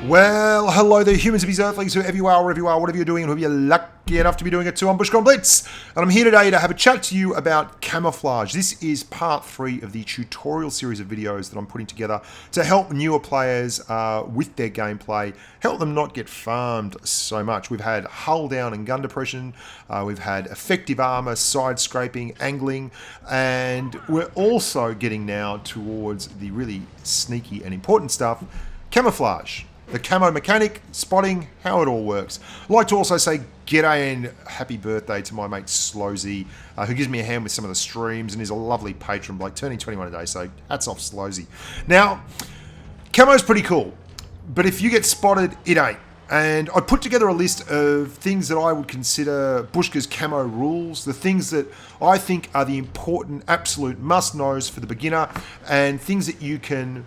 Well, hello there, humans of these earthlings, whoever you are, wherever you are, whatever you're doing, and whoever you're lucky enough to be doing it too. I'm Bushka on Blitz, and I'm here today to have a chat to you about Camouflage. This is part 3 of the tutorial series of videos that I'm putting together to help newer players with their gameplay, help them not get farmed so much. We've had hull down and gun depression, we've had effective armor, side scraping, angling, and we're also getting now towards the really sneaky and important stuff, Camouflage. The camo mechanic, spotting, how it all works. I'd like to also say g'day and happy birthday to my mate Slowsy, who gives me a hand with some of the streams and is a lovely patron, like turning 21 today, so hats off Slowsy. Now, camo's pretty cool, but if you get spotted, it ain't. And I put together a list of things that I would consider Bushka's camo rules, the things that I think are the important, absolute must-knows for the beginner, and things that you can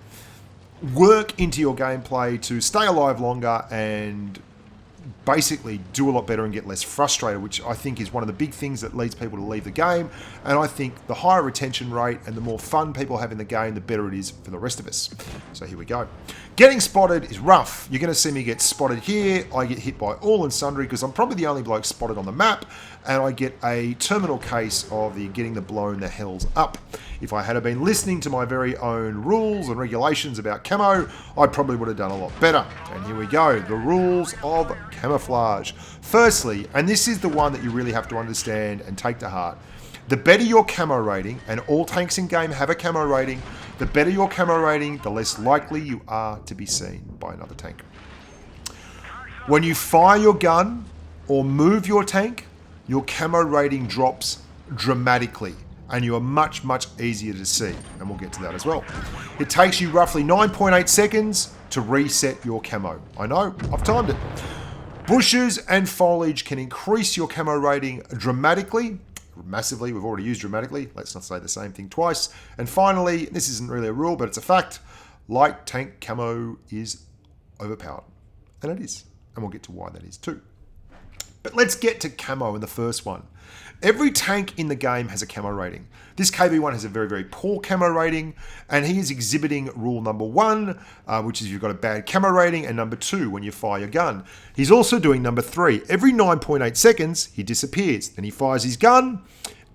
work into your gameplay to stay alive longer and basically do a lot better and get less frustrated, which I think is one of the big things that leads people to leave the game. And I think the higher retention rate and the more fun people have in the game, the better it is for the rest of us. So here we go. Getting spotted is rough. You're going to see me get spotted here. I get hit by all and sundry because I'm probably the only bloke spotted on the map, and I get a terminal case of the getting the blown the hells up. If I had been listening to my very own rules and regulations about camo, I probably would have done a lot better. And here we go, the rules of Camouflage. Firstly, and this is the one that you really have to understand and take to heart, the better your camo rating, and all tanks in game have a camo rating, the better your camo rating, the less likely you are to be seen by another tank. When you fire your gun or move your tank, your camo rating drops dramatically and you are much, much easier to see, and we'll get to that as well. It takes you roughly 9.8 seconds to reset your camo. I know, I've timed it. Bushes and foliage can increase your camo rating dramatically, massively. We've already used dramatically. Let's not say the same thing twice. And finally, this isn't really a rule, but it's a fact, light tank camo is overpowered. And it is. And we'll get to why that is too. But let's get to camo in the first one. Every tank in the game has a camo rating. This KV1 has a very, very poor camo rating, and he is exhibiting rule number 1, which is you've got a bad camo rating, and number 2, when you fire your gun. He's also doing number 3. Every 9.8 seconds, he disappears. Then he fires his gun,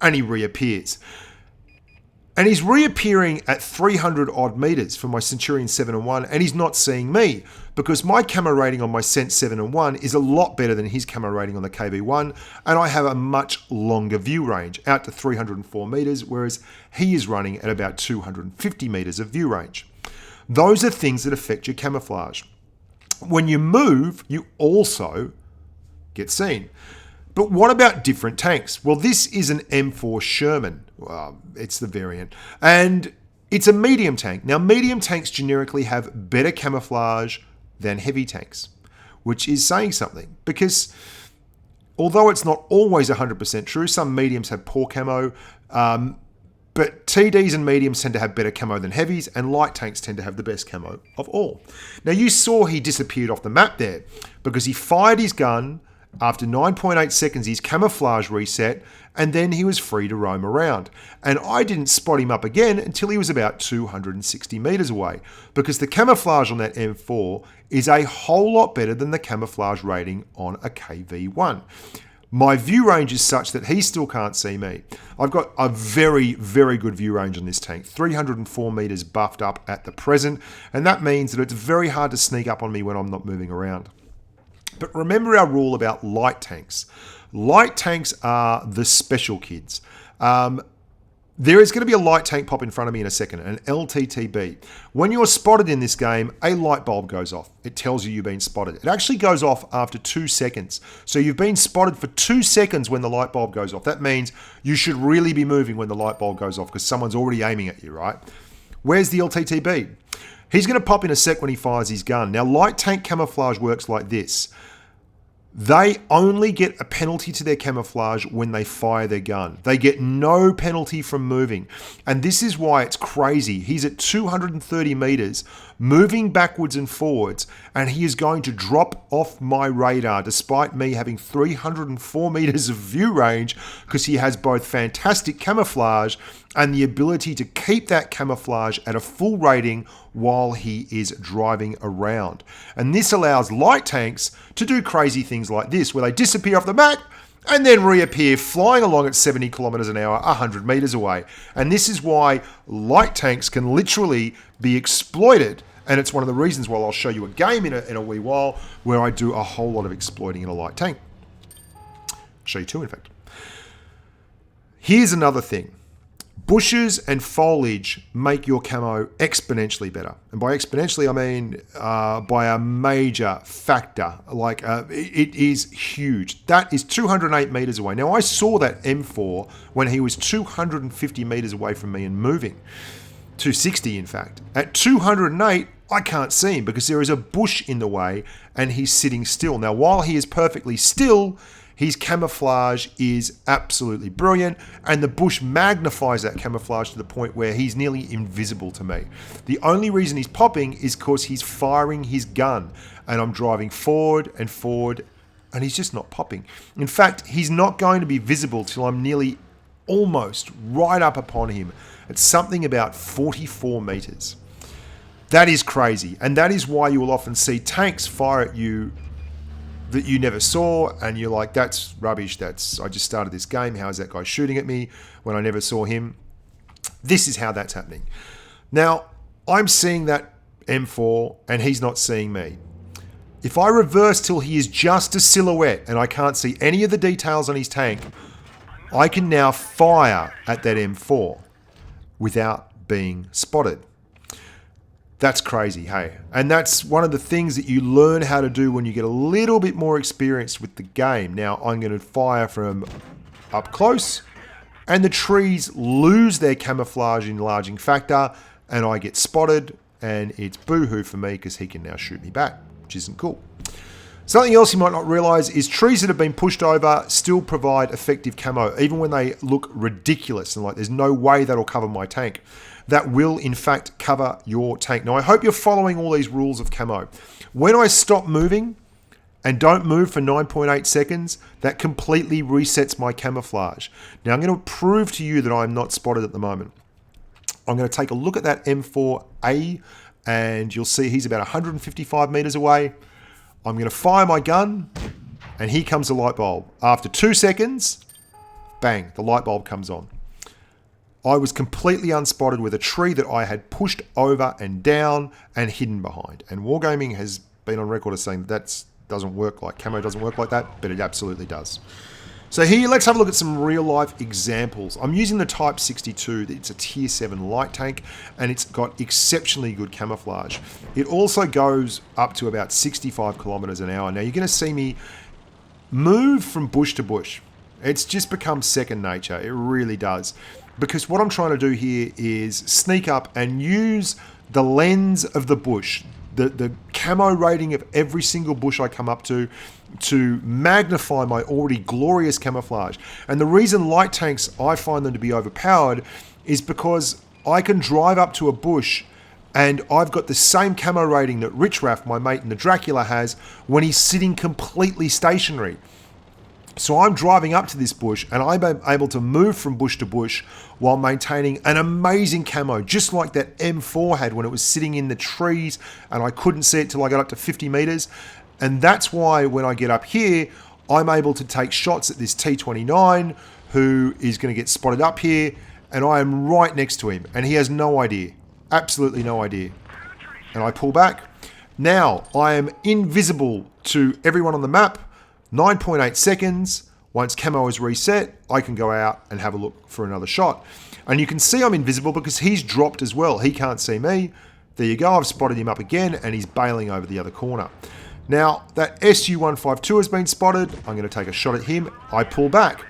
and he reappears. And he's reappearing at 300 odd meters for my Centurion 7 and 1, and he's not seeing me because my camo rating on my Cent 7 and 1 is a lot better than his camo rating on the KV1, and I have a much longer view range, out to 304 meters, whereas he is running at about 250 meters of view range. Those are things that affect your camouflage. When you move, you also get seen. But what about different tanks? Well, this is an M4 Sherman. Well, it's the variant. And it's a medium tank. Now, medium tanks generically have better camouflage than heavy tanks, which is saying something. Because although it's not always 100% true, some mediums have poor camo, but TDs and mediums tend to have better camo than heavies, and light tanks tend to have the best camo of all. Now, you saw he disappeared off the map there because he fired his gun. After 9.8 seconds, his camouflage reset, and then he was free to roam around. And I didn't spot him up again until he was about 260 meters away, because the camouflage on that M4 is a whole lot better than the camouflage rating on a KV1. My view range is such that he still can't see me. I've got a very, very good view range on this tank, 304 meters buffed up at the present, and that means that it's very hard to sneak up on me when I'm not moving around. But remember our rule about light tanks. Light tanks are the special kids. There is going to be a light tank pop in front of me in a second, an LTTB. When you're spotted in this game, a light bulb goes off. It tells you you've been spotted. It actually goes off after 2 seconds. So you've been spotted for 2 seconds when the light bulb goes off. That means you should really be moving when the light bulb goes off because someone's already aiming at you, right? Where's the LTTB? He's going to pop in a sec when he fires his gun. Now, light tank camouflage works like this. They only get a penalty to their camouflage when they fire their gun. They get no penalty from moving. And this is why it's crazy. He's at 230 meters, moving backwards and forwards, and he is going to drop off my radar despite me having 304 meters of view range because he has both fantastic camouflage and the ability to keep that camouflage at a full rating while he is driving around. And this allows light tanks to do crazy things like this, where they disappear off the map and then reappear flying along at 70 kilometers an hour, 100 meters away. And this is why light tanks can literally be exploited. And it's one of the reasons why I'll show you a game in a wee while where I do a whole lot of exploiting in a light tank. I'll show you two, in fact. Here's another thing. Bushes and foliage make your camo exponentially better. And by exponentially, I mean by a major factor. Like it is huge. That is 208 meters away. Now, I saw that M4 when he was 250 meters away from me and moving. 260, in fact. At 208, I can't see him because there is a bush in the way and he's sitting still. Now, while he is perfectly still, his camouflage is absolutely brilliant, and the bush magnifies that camouflage to the point where he's nearly invisible to me. The only reason he's popping is because he's firing his gun, and I'm driving forward, and he's just not popping. In fact, he's not going to be visible till I'm nearly almost right up upon him. It's something about 44 meters. That is crazy, and that is why you will often see tanks fire at you that you never saw, and you're like, that's rubbish. I just started this game. How is that guy shooting at me when I never saw him? This is how that's happening. Now, I'm seeing that M4, and he's not seeing me. If I reverse till he is just a silhouette, and I can't see any of the details on his tank, I can now fire at that M4 without being spotted. That's crazy, hey? And that's one of the things that you learn how to do when you get a little bit more experienced with the game. Now, I'm going to fire from up close, and the trees lose their camouflage enlarging factor, and I get spotted, and it's boo-hoo for me because he can now shoot me back, which isn't cool. Something else you might not realize is trees that have been pushed over still provide effective camo, even when they look ridiculous and like there's no way that'll cover my tank. That will, in fact, cover your tank. Now, I hope you're following all these rules of camo. When I stop moving and don't move for 9.8 seconds, that completely resets my camouflage. Now, I'm going to prove to you that I'm not spotted at the moment. I'm going to take a look at that M4A, and you'll see he's about 155 meters away. I'm going to fire my gun, and here comes the light bulb. After 2 seconds, bang, the light bulb comes on. I was completely unspotted with a tree that I had pushed over and down and hidden behind. And Wargaming has been on record as saying that doesn't work like camo doesn't work like that, but it absolutely does. So here, let's have a look at some real life examples. I'm using the Type 62. It's a tier 7 light tank, and it's got exceptionally good camouflage. It also goes up to about 65 kilometers an hour. Now you're going to see me move from bush to bush. It's just become second nature. It really does. Because what I'm trying to do here is sneak up and use the lens of the bush, the camo rating of every single bush I come up to magnify my already glorious camouflage. And the reason light tanks, I find them to be overpowered, is because I can drive up to a bush and I've got the same camo rating that Rich Raff, my mate in the Dracula, has when he's sitting completely stationary. So I'm driving up to this bush and I'm able to move from bush to bush while maintaining an amazing camo, just like that M4 had when it was sitting in the trees and I couldn't see it till I got up to 50 meters. And that's why when I get up here, I'm able to take shots at this T29 who is going to get spotted up here, and I am right next to him and he has no idea, absolutely no idea. And I pull back. Now I am invisible to everyone on the map. 9.8 seconds. Once camo is reset, I can go out and have a look for another shot. And you can see I'm invisible because he's dropped as well. He can't see me. There you go. I've spotted him up again and he's bailing over the other corner. Now, that SU-152 has been spotted. I'm going to take a shot at him. I pull back.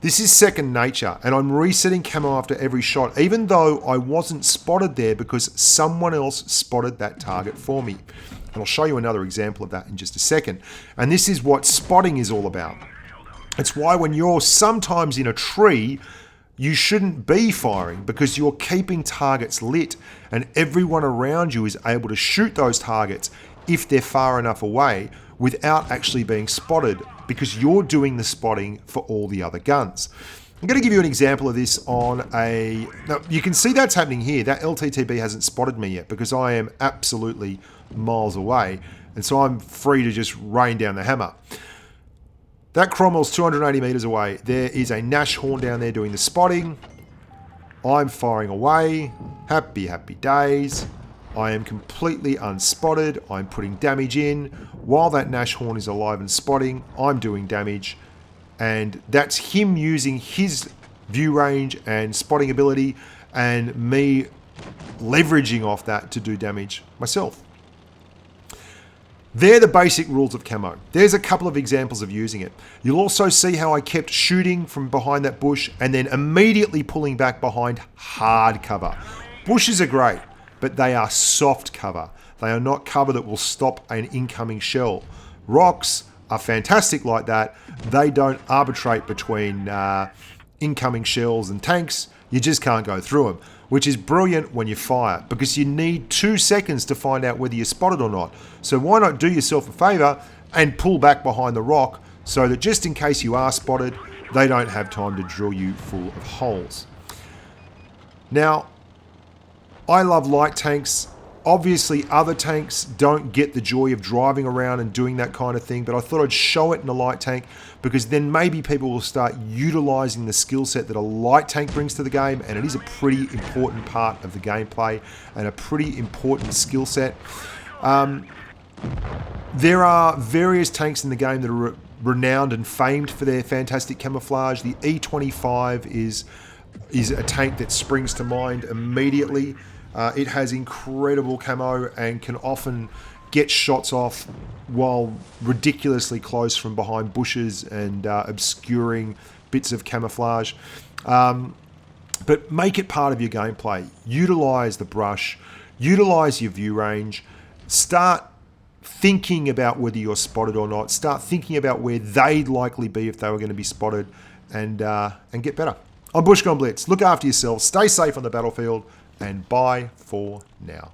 This is second nature, and I'm resetting camo after every shot, even though I wasn't spotted there because someone else spotted that target for me. And I'll show you another example of that in just a second. And this is what spotting is all about. It's why when you're sometimes in a tree, you shouldn't be firing because you're keeping targets lit and everyone around you is able to shoot those targets if they're far enough away without actually being spotted because you're doing the spotting for all the other guns. I'm going to give you an example of this on a... Now, you can see that's happening here. That LTTB hasn't spotted me yet because I am absolutely miles away. And so I'm free to just rain down the hammer. That Cromwell's 280 meters away. There is a Nash horn down there doing the spotting. I'm firing away. Happy, happy days. I am completely unspotted. I'm putting damage in. While that Nash horn is alive and spotting, I'm doing damage. And that's him using his view range and spotting ability and me leveraging off that to do damage myself. They're the basic rules of camo. There's a couple of examples of using it. You'll also see how I kept shooting from behind that bush and then immediately pulling back behind hard cover. Bushes are great, but they are soft cover. They are not cover that will stop an incoming shell. Rocks are fantastic like that. They don't arbitrate between incoming shells and tanks. You just can't go through them, which is brilliant when you fire because you need 2 seconds to find out whether you're spotted or not. So why not do yourself a favor and pull back behind the rock so that just in case you are spotted, they don't have time to drill you full of holes. Now, I love light tanks. Obviously, other tanks don't get the joy of driving around and doing that kind of thing, but I thought I'd show it in a light tank because then maybe people will start utilizing the skill set that a light tank brings to the game, and it is a pretty important part of the gameplay and a pretty important skill set. There are various tanks in the game that are renowned and famed for their fantastic camouflage. The E25 is a tank that springs to mind immediately. It has incredible camo and can often get shots off while ridiculously close from behind bushes and obscuring bits of camouflage. But make it part of your gameplay. Utilize the brush. Utilize your view range. Start thinking about whether you're spotted or not. Start thinking about where they'd likely be if they were going to be spotted and get better. I'm Bushka on Blitz. Look after yourself. Stay safe on the battlefield. And bye for now.